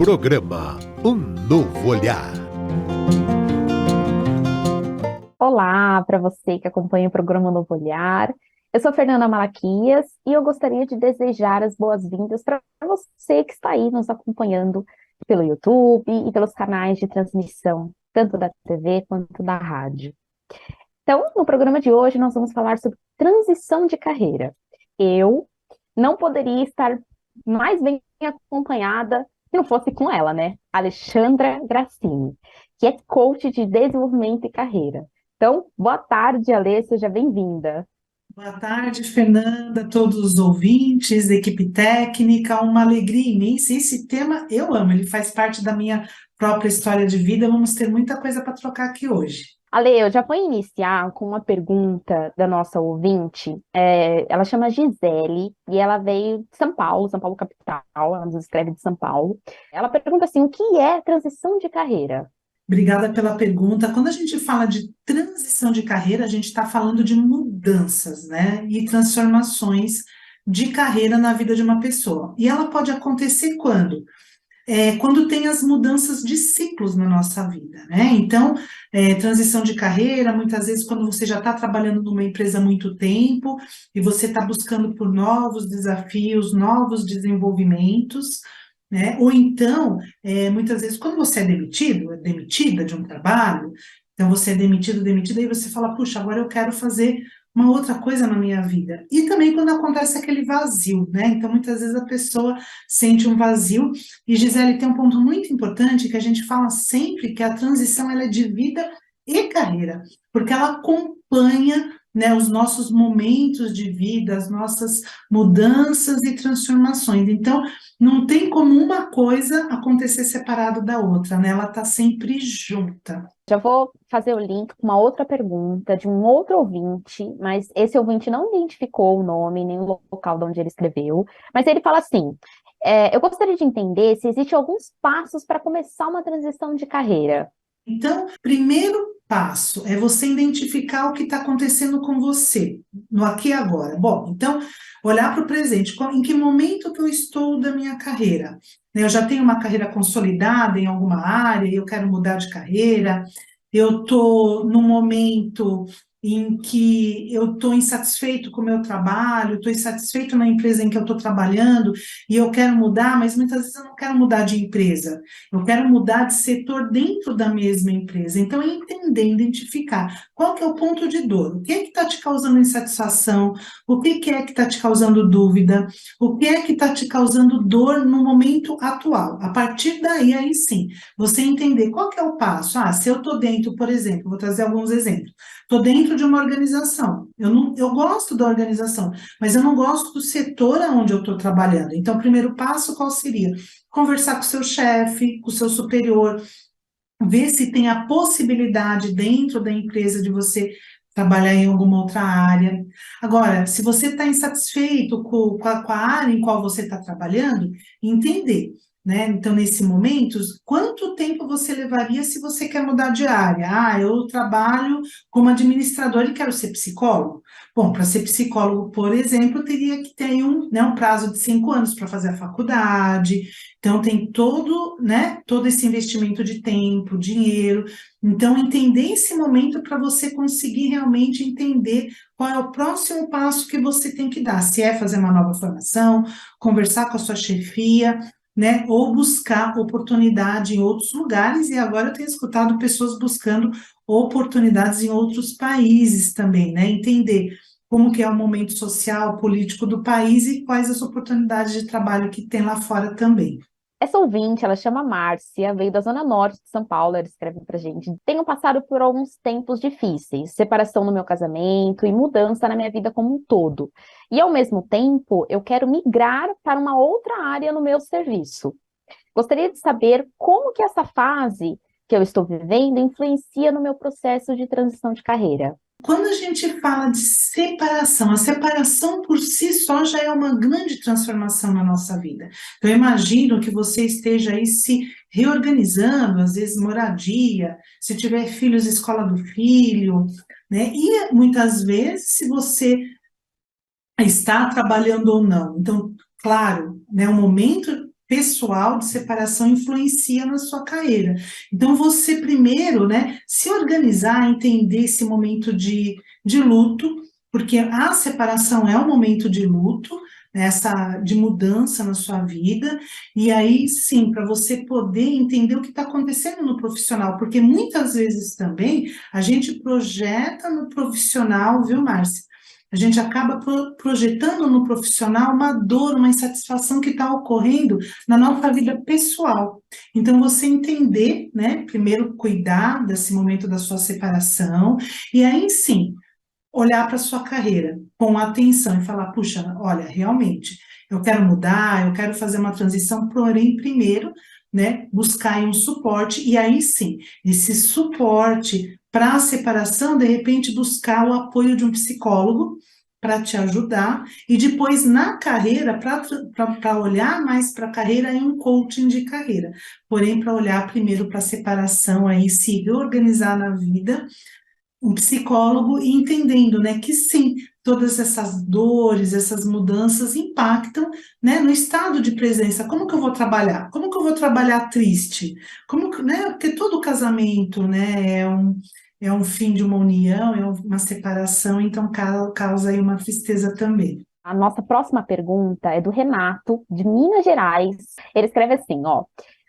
Programa Um Novo Olhar. Olá, para você que acompanha o programa Novo Olhar. Eu sou Fernanda Malaquias e eu gostaria de desejar as boas-vindas para você que está aí nos acompanhando pelo YouTube e pelos canais de transmissão, tanto da TV quanto da rádio. Então, no programa de hoje, nós vamos falar sobre transição de carreira. Eu não poderia estar mais bem acompanhada se não fosse com ela, né? Alexandra Grassini, que é coach de desenvolvimento e carreira. Então, boa tarde, Alê, seja bem-vinda. Boa tarde, Fernanda, todos os ouvintes, equipe técnica, uma alegria imensa. Esse tema eu amo, ele faz parte da minha própria história de vida. Vamos ter muita coisa para trocar aqui hoje. Ale, eu já vou iniciar com uma pergunta da nossa ouvinte. Ela chama Gisele e ela veio de São Paulo capital, ela nos escreve de São Paulo. Ela pergunta assim, o que é transição de carreira? Obrigada pela pergunta. Quando a gente fala de transição de carreira, a gente está falando de mudanças, né? E transformações de carreira na vida de uma pessoa. E ela pode acontecer quando? Quando tem as mudanças de ciclos na nossa vida, né? Então, transição de carreira, muitas vezes quando você já está trabalhando numa empresa há muito tempo e você está buscando por novos desafios, novos desenvolvimentos, né? Ou então, muitas vezes quando você é demitido, é demitida de um trabalho, então você é demitido, demitida, e você fala, puxa, agora eu quero fazer uma outra coisa na minha vida. E também quando acontece aquele vazio, né? Então, muitas vezes a pessoa sente um vazio. E, Gisele, tem um ponto muito importante que a gente fala sempre, que a transição ela é de vida e carreira, porque ela acompanha, né, os nossos momentos de vida, as nossas mudanças e transformações. Então, não tem como uma coisa acontecer separado da outra, né? Ela está sempre junta. Já vou fazer o link com uma outra pergunta de um outro ouvinte, mas esse ouvinte não identificou o nome nem o local de onde ele escreveu, mas ele fala assim, eu gostaria de entender se existem alguns passos para começar uma transição de carreira. Então, primeiro passo é você identificar o que está acontecendo com você, no aqui e agora. Bom, então, olhar para o presente, em que momento que eu estou da minha carreira? Eu já tenho uma carreira consolidada em alguma área, eu quero mudar de carreira, eu estou num momento em que eu estou insatisfeito com o meu trabalho, estou insatisfeito na empresa em que eu estou trabalhando e eu quero mudar, mas muitas vezes eu não quero mudar de empresa. Eu quero mudar de setor dentro da mesma empresa. Então, é entender, identificar qual que é o ponto de dor, o que é que está te causando insatisfação, o que é que está te causando dúvida, o que é que está te causando dor no momento atual. A partir daí, aí sim, você entender qual que é o passo. Se eu estou dentro, por exemplo, vou trazer alguns exemplos, estou dentro de uma organização, eu gosto da organização, mas eu não gosto do setor onde eu estou trabalhando. Então, o primeiro passo qual seria? Conversar com o seu chefe, com o seu superior, ver se tem a possibilidade dentro da empresa de você trabalhar em alguma outra área. Agora, se você está insatisfeito com a área em qual você está trabalhando, entender, né? Então, nesse momento, quanto tempo você levaria se você quer mudar de área? Eu trabalho como administrador e quero ser psicólogo. Bom, para ser psicólogo, por exemplo, teria que ter um prazo de 5 anos para fazer a faculdade. Então, tem todo, né, todo esse investimento de tempo, dinheiro. Então, entender esse momento para você conseguir realmente entender qual é o próximo passo que você tem que dar. Se é fazer uma nova formação, conversar com a sua chefia, né, ou buscar oportunidade em outros lugares. E agora eu tenho escutado pessoas buscando oportunidades em outros países também, né? Entender como que é o momento social, político do país e quais as oportunidades de trabalho que tem lá fora também. Essa ouvinte, ela chama Márcia, veio da Zona Norte de São Paulo, ela escreve pra gente. Tenho passado por alguns tempos difíceis, separação no meu casamento e mudança na minha vida como um todo. E, ao mesmo tempo, eu quero migrar para uma outra área no meu serviço. Gostaria de saber como que essa fase que eu estou vivendo influencia no meu processo de transição de carreira. Quando a gente fala de separação, a separação por si só já é uma grande transformação na nossa vida. Então, eu imagino que você esteja aí se reorganizando, às vezes moradia, se tiver filhos, escola do filho, né? E muitas vezes, se você está trabalhando ou não. Então, claro, né, o momento pessoal de separação influencia na sua carreira. Então, você primeiro, né, se organizar, entender esse momento de luto, porque a separação é um momento de luto, né, de mudança na sua vida, e aí sim, para você poder entender o que está acontecendo no profissional, porque muitas vezes também a gente projeta no profissional, viu, Márcia? A gente acaba projetando no profissional uma dor, uma insatisfação que está ocorrendo na nossa vida pessoal. Então, você entender, né, primeiro cuidar desse momento da sua separação, e aí sim, olhar para a sua carreira com atenção e falar, puxa, olha, realmente, eu quero mudar, eu quero fazer uma transição, porém, primeiro, né, buscar aí um suporte, e aí sim, esse suporte para a separação, de repente, buscar o apoio de um psicólogo para te ajudar, e depois na carreira, para olhar mais para a carreira, em um coaching de carreira, porém, para olhar primeiro para a separação, aí se reorganizar na vida, um psicólogo e entendendo, né, que sim, todas essas dores, essas mudanças impactam, né, no estado de presença. Como que eu vou trabalhar? Como que eu vou trabalhar triste? Como que, né, porque todo casamento, né, é um fim de uma união, é uma separação, então causa aí uma tristeza também. A nossa próxima pergunta é do Renato, de Minas Gerais. Ele escreve assim, ó.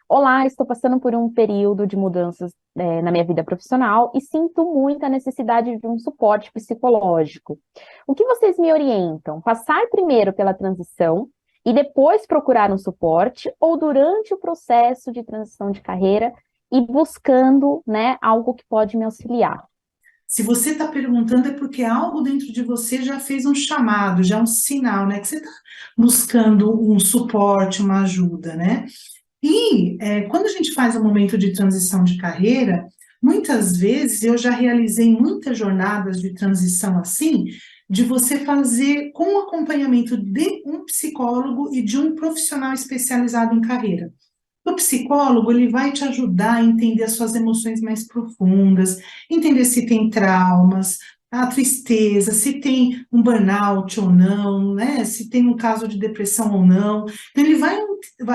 Olá, estou passando por um período de mudanças, na minha vida profissional e sinto muita necessidade de um suporte psicológico. O que vocês me orientam? Passar primeiro pela transição e depois procurar um suporte ou durante o processo de transição de carreira e buscando, né, algo que pode me auxiliar? Se você está perguntando, é porque algo dentro de você já fez um chamado, já um sinal, né? Que você está buscando um suporte, uma ajuda, né? E quando a gente faz um momento de transição de carreira, muitas vezes eu já realizei muitas jornadas de transição assim, de você fazer com o acompanhamento de um psicólogo e de um profissional especializado em carreira. O psicólogo, ele vai te ajudar a entender as suas emoções mais profundas, entender se tem traumas, a tristeza, se tem um burnout ou não, né? Se tem um caso de depressão ou não. Então, ele vai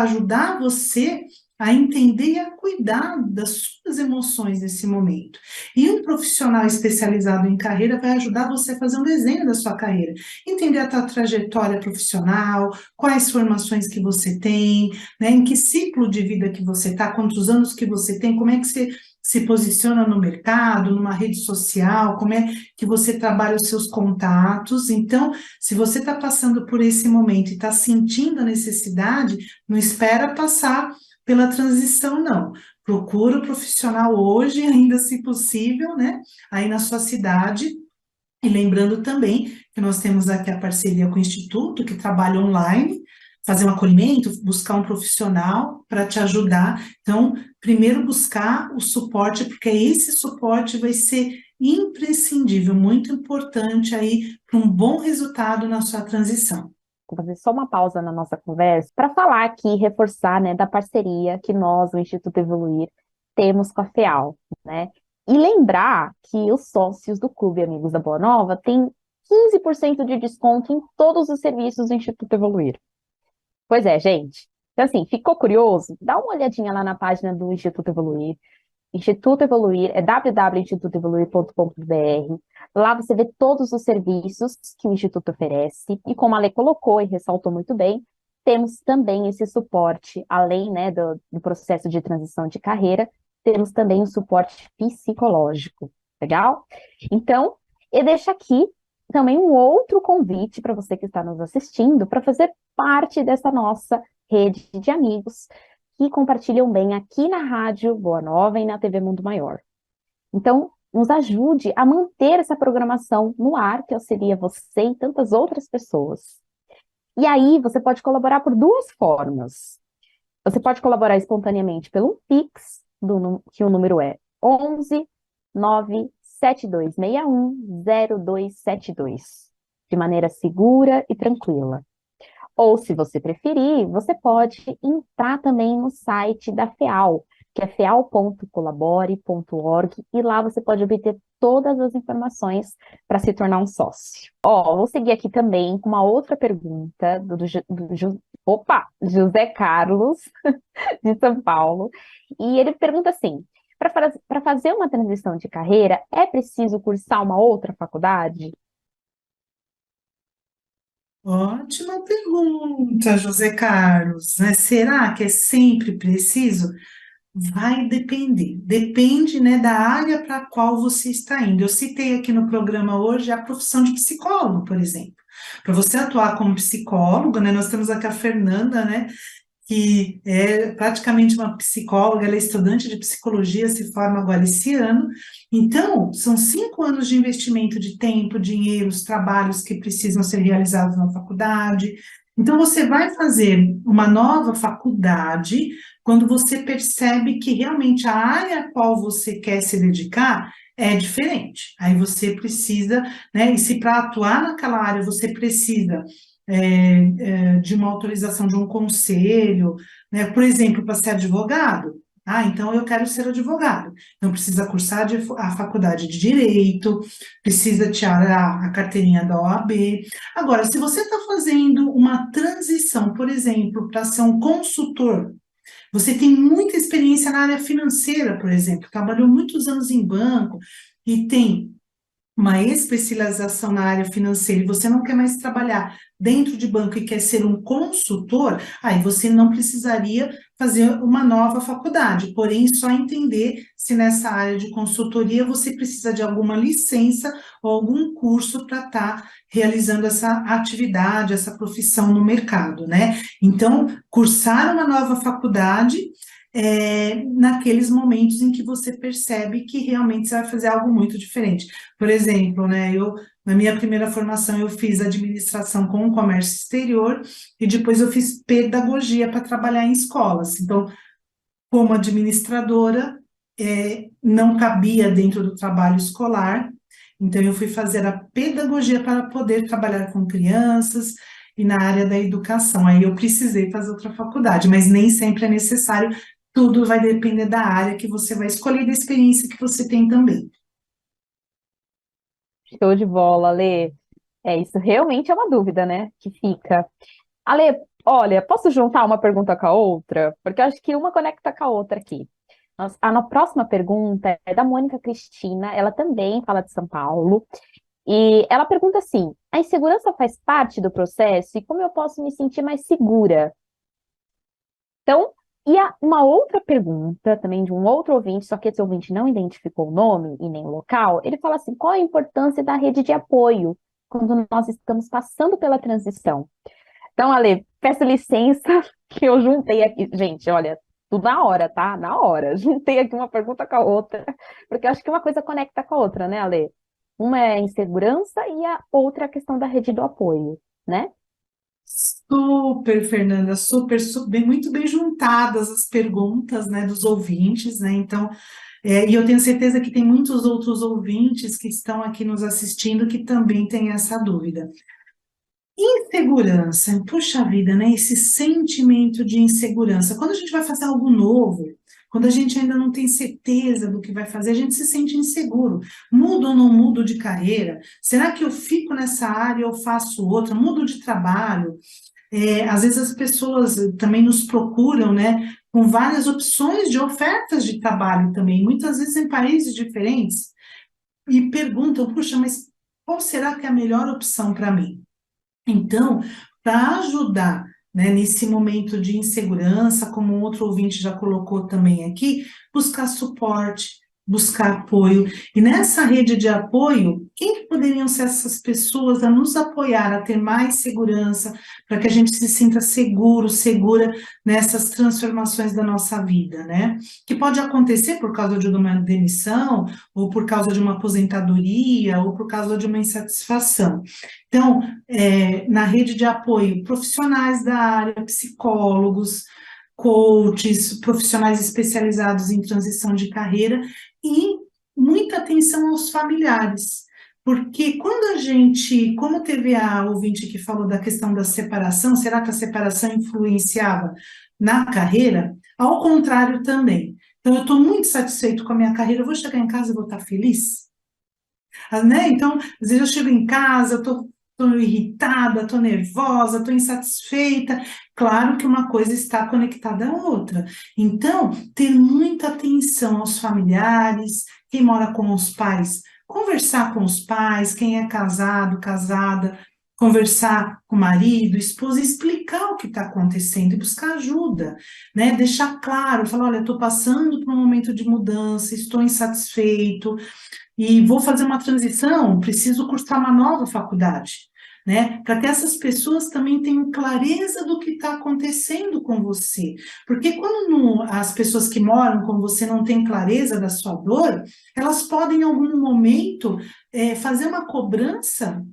ajudar você a entender e a cuidar das suas emoções nesse momento. E um profissional especializado em carreira vai ajudar você a fazer um desenho da sua carreira, entender a tua trajetória profissional, quais formações que você tem, né, em que ciclo de vida que você está, quantos anos que você tem, como é que você se posiciona no mercado, numa rede social, como é que você trabalha os seus contatos. Então, se você está passando por esse momento e está sentindo a necessidade, não espera passar pela transição, não. Procura o profissional hoje, ainda se possível, né, aí na sua cidade. E lembrando também que nós temos aqui a parceria com o Instituto, que trabalha online, fazer um acolhimento, buscar um profissional para te ajudar. Então, primeiro buscar o suporte, porque esse suporte vai ser imprescindível, muito importante aí para um bom resultado na sua transição. Vou fazer só uma pausa na nossa conversa para falar aqui, reforçar, né, da parceria que nós, o Instituto Evoluir, temos com a FEAL, né? E lembrar que os sócios do Clube Amigos da Boa Nova têm 15% de desconto em todos os serviços do Instituto Evoluir. Pois é, gente. Então, assim, ficou curioso? Dá uma olhadinha lá na página do Instituto Evoluir. Instituto Evoluir é www.institutoevoluir.com.br. Lá você vê todos os serviços que o Instituto oferece. E como a Lê colocou e ressaltou muito bem, temos também esse suporte, além, né, do processo de transição de carreira, temos também o suporte psicológico. Legal? Então, eu deixo aqui também um outro convite para você que está nos assistindo, para fazer parte dessa nossa rede de amigos que compartilham bem aqui na Rádio Boa Nova e na TV Mundo Maior. Então, nos ajude a manter essa programação no ar, que auxilia você e tantas outras pessoas. E aí, você pode colaborar por duas formas. Você pode colaborar espontaneamente pelo Pix, que o número é 11 97261 0272, de maneira segura e tranquila. Ou, se você preferir, você pode entrar também no site da FEAL, que é feal.colabore.org, e lá você pode obter todas as informações para se tornar um sócio. Ó, vou seguir aqui também com uma outra pergunta do Opa, José Carlos, de São Paulo. E ele pergunta assim: para fazer uma transição de carreira, é preciso cursar uma outra faculdade? Ótima pergunta, José Carlos, né? Será que é sempre preciso? Vai depender. Depende, né, da área para a qual você está indo. Eu citei aqui no programa hoje a profissão de psicólogo, por exemplo. Para você atuar como psicólogo, né, nós temos aqui a Fernanda, né, que é praticamente uma psicóloga, ela é estudante de psicologia, se forma agora esse ano. Então, são 5 anos de investimento de tempo, dinheiro, os trabalhos que precisam ser realizados na faculdade. Então, você vai fazer uma nova faculdade quando você percebe que realmente a área a qual você quer se dedicar é diferente. Aí você precisa, né? E se para atuar naquela área você precisa de uma autorização de um conselho, né? Por exemplo, para ser advogado. Ah, então eu quero ser advogado. Então precisa cursar a faculdade de Direito, precisa tirar a carteirinha da OAB. Agora, se você está fazendo uma transição, por exemplo, para ser um consultor, você tem muita experiência na área financeira, por exemplo, trabalhou muitos anos em banco e tem uma especialização na área financeira e você não quer mais trabalhar dentro de banco e quer ser um consultor, aí você não precisaria fazer uma nova faculdade, porém só entender se nessa área de consultoria você precisa de alguma licença ou algum curso para estar realizando essa atividade, essa profissão no mercado, né? Então, cursar uma nova faculdade naqueles momentos em que você percebe que realmente você vai fazer algo muito diferente. Por exemplo, né, na minha primeira formação eu fiz administração com o comércio exterior e depois eu fiz pedagogia para trabalhar em escolas. Então, como administradora, não cabia dentro do trabalho escolar, então eu fui fazer a pedagogia para poder trabalhar com crianças e na área da educação. Aí eu precisei fazer outra faculdade, mas nem sempre é necessário, tudo vai depender da área que você vai escolher e da experiência que você tem também. Show de bola, Lê. Isso realmente é uma dúvida, né? Que fica. Ale, olha, posso juntar uma pergunta com a outra? Porque eu acho que uma conecta com a outra aqui. A próxima pergunta é da Mônica Cristina, ela também fala de São Paulo, e ela pergunta assim: a insegurança faz parte do processo e como eu posso me sentir mais segura? Então, uma outra pergunta, também de um outro ouvinte, só que esse ouvinte não identificou o nome e nem o local, ele fala assim: qual a importância da rede de apoio quando nós estamos passando pela transição? Então, Ale, peço licença que eu juntei aqui. Gente, olha, tudo na hora, tá? Na hora. Juntei aqui uma pergunta com a outra, porque eu acho que uma coisa conecta com a outra, né, Ale? Uma é a insegurança e a outra é a questão da rede do apoio, né? Super, Fernanda, super, muito bem juntadas as perguntas, né, dos ouvintes, né, então, e eu tenho certeza que tem muitos outros ouvintes que estão aqui nos assistindo que também têm essa dúvida. Insegurança, puxa vida, né, esse sentimento de insegurança, quando a gente vai fazer algo novo, quando a gente ainda não tem certeza do que vai fazer, a gente se sente inseguro. Mudo ou não mudo de carreira? Será que eu fico nessa área ou faço outra? Mudo de trabalho? Às vezes as pessoas também nos procuram, né, com várias opções de ofertas de trabalho também, muitas vezes em países diferentes, e perguntam, puxa, mas qual será que é a melhor opção para mim? Então, para ajudar, né, nesse momento de insegurança, como um outro ouvinte já colocou também aqui, buscar suporte, buscar apoio. E nessa rede de apoio, quem que poderiam ser essas pessoas a nos apoiar, a ter mais segurança, para que a gente se sinta seguro, segura nessas transformações da nossa vida, né? Que pode acontecer por causa de uma demissão, ou por causa de uma aposentadoria, ou por causa de uma insatisfação. Então, na rede de apoio, profissionais da área, psicólogos, coaches, profissionais especializados em transição de carreira e muita atenção aos familiares. Porque quando a gente, como teve a ouvinte que falou da questão da separação, será que a separação influenciava na carreira? Ao contrário também. Então, eu estou muito satisfeito com a minha carreira, eu vou chegar em casa e vou estar feliz? Né? Então, às vezes eu chego em casa, eu estou estou irritada, estou nervosa, estou insatisfeita. Claro que uma coisa está conectada à outra. Então, ter muita atenção aos familiares, quem mora com os pais, conversar com os pais, quem é casado, casada, conversar com o marido, esposa, explicar o que está acontecendo e buscar ajuda, né? Deixar claro, falar, olha, estou passando por um momento de mudança, estou insatisfeito, e vou fazer uma transição, preciso cursar uma nova faculdade, né? Para que essas pessoas também tenham clareza do que está acontecendo com você. Porque quando as pessoas que moram com você não têm clareza da sua dor, elas podem, em algum momento, fazer uma cobrança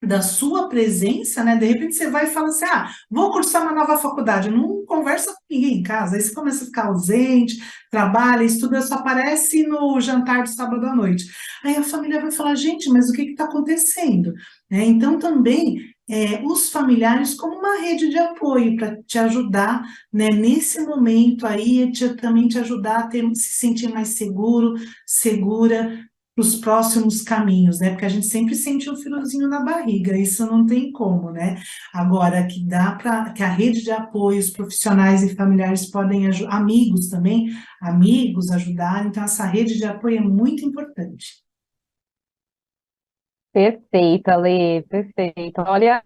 da sua presença, né? De repente você vai e fala assim, vou cursar uma nova faculdade, não conversa com ninguém em casa, aí você começa a ficar ausente, trabalha, estuda, só aparece no jantar de sábado à noite. Aí a família vai falar, gente, mas o que está acontecendo? Então também os familiares como uma rede de apoio para te ajudar, né, nesse momento aí, também te ajudar a se sentir mais seguro, segura, os próximos caminhos, né? Porque a gente sempre sente um friozinho na barriga, isso não tem como, né? Agora, que dá para que a rede de apoio, os profissionais e familiares podem ajudar, amigos também, amigos ajudar, então essa rede de apoio é muito importante. Perfeita, Lê, perfeita. Olha,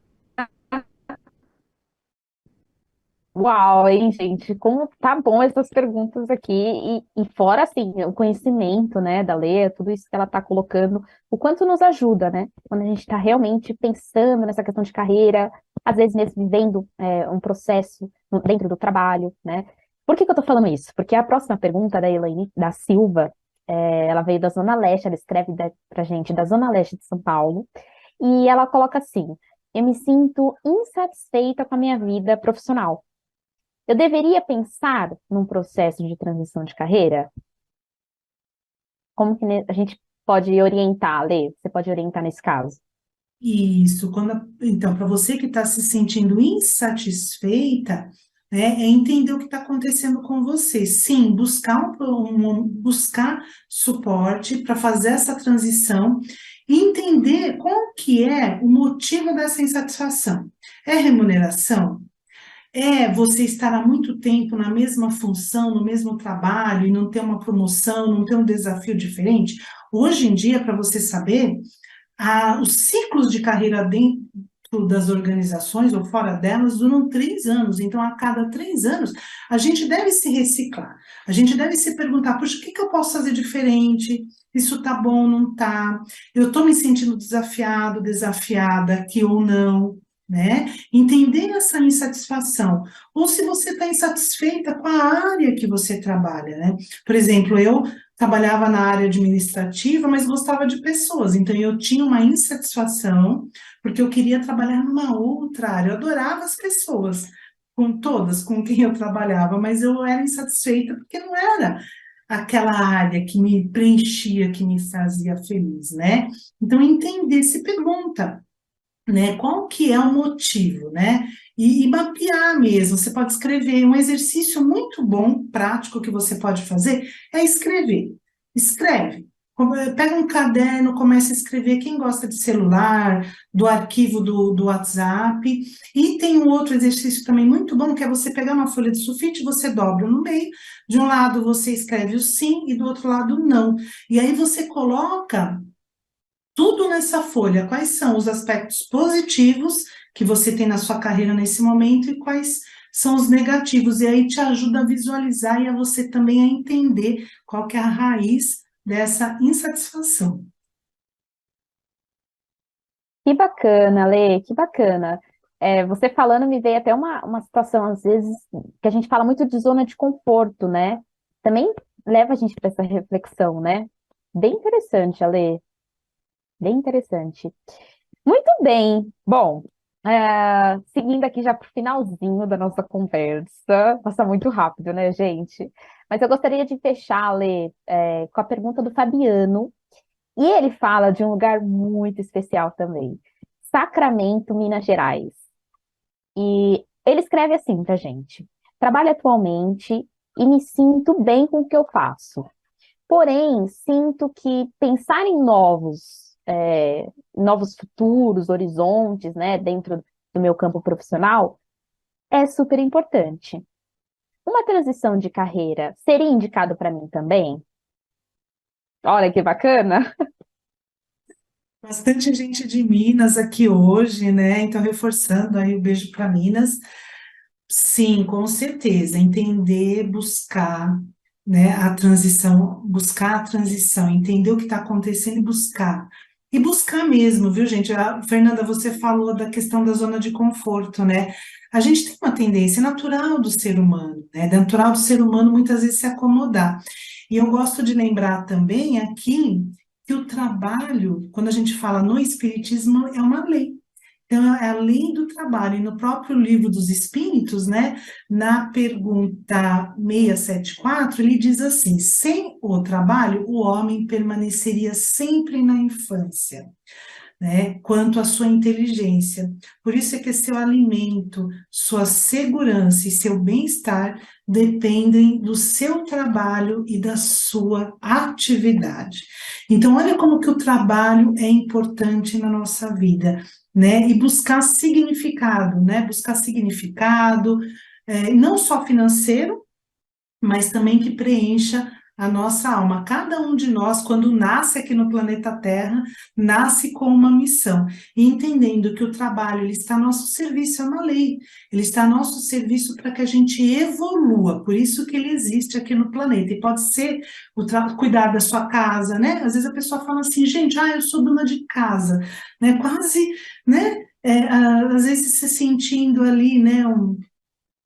uau, hein, gente? Como tá bom essas perguntas aqui. E fora, assim, o conhecimento, né, da Lê, tudo isso que ela tá colocando, o quanto nos ajuda, né? Quando a gente está realmente pensando nessa questão de carreira, às vezes mesmo vivendo um processo dentro do trabalho, né? Por que que eu tô falando isso? Porque a próxima pergunta da Elaine da Silva, ela veio da Zona Leste, ela escreve pra gente da Zona Leste de São Paulo, e ela coloca assim: eu me sinto insatisfeita com a minha vida profissional. Eu deveria pensar num processo de transição de carreira? Como que a gente pode orientar, Lê? Você pode orientar nesse caso? Isso, então, para você que está se sentindo insatisfeita, né, é entender o que está acontecendo com você. Sim, buscar suporte para fazer essa transição e entender qual que é o motivo dessa insatisfação. É remuneração? É você estar há muito tempo na mesma função, no mesmo trabalho e não ter uma promoção, não ter um desafio diferente? Hoje em dia, para você saber, os ciclos de carreira dentro das organizações ou fora delas duram 3 anos. Então, a cada 3 anos, a gente deve se reciclar. A gente deve se perguntar, puxa, o que eu posso fazer diferente? Isso tá bom, não tá? Eu estou me sentindo desafiado, desafiada aqui ou não, né? Entender essa insatisfação. Ou se você está insatisfeita com a área que você trabalha, né? Por exemplo, eu trabalhava na área administrativa, mas gostava de pessoas, então eu tinha uma insatisfação, porque eu queria trabalhar numa outra área, eu adorava as pessoas, com todas com quem eu trabalhava, mas eu era insatisfeita porque não era aquela área que me preenchia, que me fazia feliz, né? Então, entender, se pergunta, né? Qual que é o motivo, né? E mapear mesmo. Você pode escrever. Um exercício muito bom, prático, que você pode fazer é escrever. Escreve. Pega um caderno, começa a escrever. Quem gosta de celular, do arquivo do WhatsApp. E tem um outro exercício também muito bom, que é você pegar uma folha de sulfite, você dobra no meio. De um lado você escreve o sim e do outro lado o não. E aí você coloca tudo nessa folha, quais são os aspectos positivos que você tem na sua carreira nesse momento e quais são os negativos, e aí te ajuda a visualizar e a você também a entender qual que é a raiz dessa insatisfação. Que bacana, Lê, que bacana. Você falando me veio até uma situação, às vezes, que a gente fala muito de zona de conforto, né? Também leva a gente para essa reflexão, né? Bem interessante, Ale, bem interessante. Muito bem. Bom, seguindo aqui já para o finalzinho da nossa conversa, passa muito rápido, né, gente? Mas eu gostaria de fechar, Lê, com a pergunta do Fabiano. E ele fala de um lugar muito especial também, Sacramento, Minas Gerais. E ele escreve assim pra gente: trabalho atualmente e me sinto bem com o que eu faço. Porém, sinto que pensar em novos novos futuros, horizontes, né, dentro do meu campo profissional, é super importante. Uma transição de carreira seria indicado para mim também? Olha que bacana! Bastante gente de Minas aqui hoje, né? Então, reforçando aí o beijo para Minas. Sim, com certeza. Entender, buscar, né, buscar a transição, entender o que está acontecendo e buscar. E buscar mesmo, viu, gente? Fernanda, você falou da questão da zona de conforto, né? A gente tem uma tendência natural do ser humano, né? Natural do ser humano muitas vezes se acomodar. E eu gosto de lembrar também aqui que o trabalho, quando a gente fala no Espiritismo, é uma lei. Então, é a lei do trabalho. E no próprio Livro dos Espíritos, né, na pergunta 674, ele diz assim: sem o trabalho, o homem permaneceria sempre na infância, né, quanto à sua inteligência. Por isso é que seu alimento, sua segurança e seu bem-estar dependem do seu trabalho e da sua atividade. Então, olha como que o trabalho é importante na nossa vida, né? E buscar significado, né? Buscar significado, não só financeiro, mas também que preencha a nossa alma. Cada um de nós, quando nasce aqui no planeta Terra, nasce com uma missão, e entendendo que o trabalho ele está a nosso serviço, é uma lei, ele está a nosso serviço para que a gente evolua, por isso que ele existe aqui no planeta, e pode ser cuidar da sua casa, né? Às vezes a pessoa fala assim, gente, eu sou dona de casa, né? Quase, né? Às vezes se sentindo ali, né?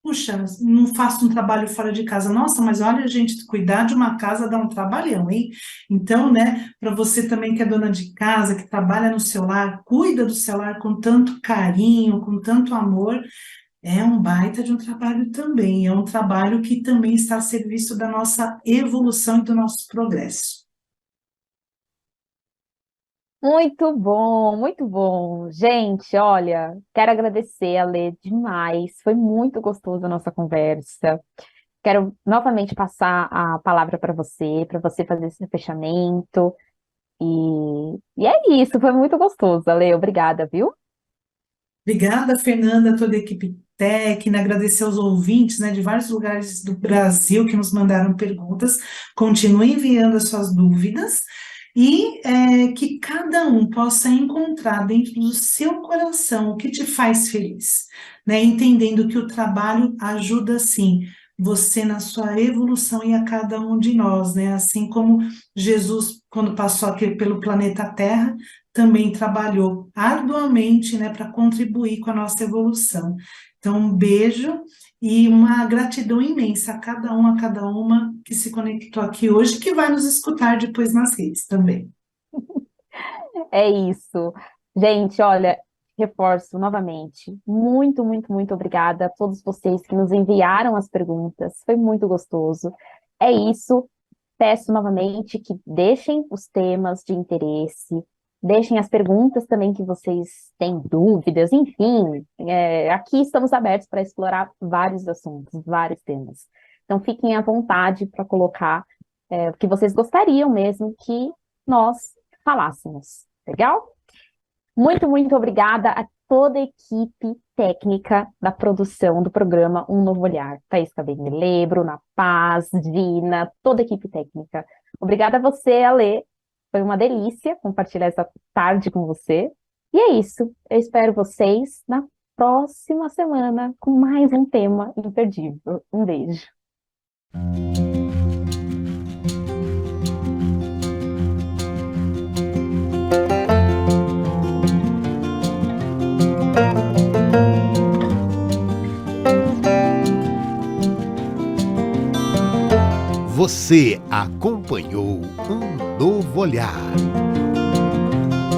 Puxa, não faço um trabalho fora de casa. Nossa, mas olha, gente, cuidar de uma casa dá um trabalhão, hein? Então, né, para você também que é dona de casa, que trabalha no seu lar, cuida do seu lar com tanto carinho, com tanto amor, é um baita de um trabalho também. É um trabalho que também está a serviço da nossa evolução e do nosso progresso. Muito bom, muito bom. Gente, olha, quero agradecer a Lê demais. Foi muito gostoso a nossa conversa. Quero novamente passar a palavra para você fazer esse fechamento. E é isso, foi muito gostoso, Ale. Obrigada, viu? Obrigada, Fernanda, toda a equipe técnica, agradecer aos ouvintes, né, de vários lugares do Brasil que nos mandaram perguntas. Continue enviando as suas dúvidas e que cada um possa encontrar dentro do seu coração o que te faz feliz, né, entendendo que o trabalho ajuda, sim, você na sua evolução e a cada um de nós, né, assim como Jesus, quando passou aqui pelo planeta Terra, também trabalhou arduamente, né, para contribuir com a nossa evolução. Então, um beijo e uma gratidão imensa a cada uma que se conectou aqui hoje, que vai nos escutar depois nas redes também. É isso. Gente, olha, reforço novamente. Muito, muito, muito obrigada a todos vocês que nos enviaram as perguntas. Foi muito gostoso. É isso. Peço novamente que deixem os temas de interesse, deixem as perguntas também que vocês têm dúvidas, enfim, aqui estamos abertos para explorar vários assuntos, vários temas. Então fiquem à vontade para colocar o que vocês gostariam mesmo que nós falássemos, legal? Muito, muito obrigada a toda a equipe técnica da produção do programa Um Novo Olhar. Thaís Cabelele, Bruna Paz, Dina, toda a equipe técnica. Obrigada a você, Ale. Foi uma delícia compartilhar essa tarde com você. E é isso. Eu espero vocês na próxima semana com mais um tema imperdível. Um beijo. Você acompanhou Um Novo Olhar.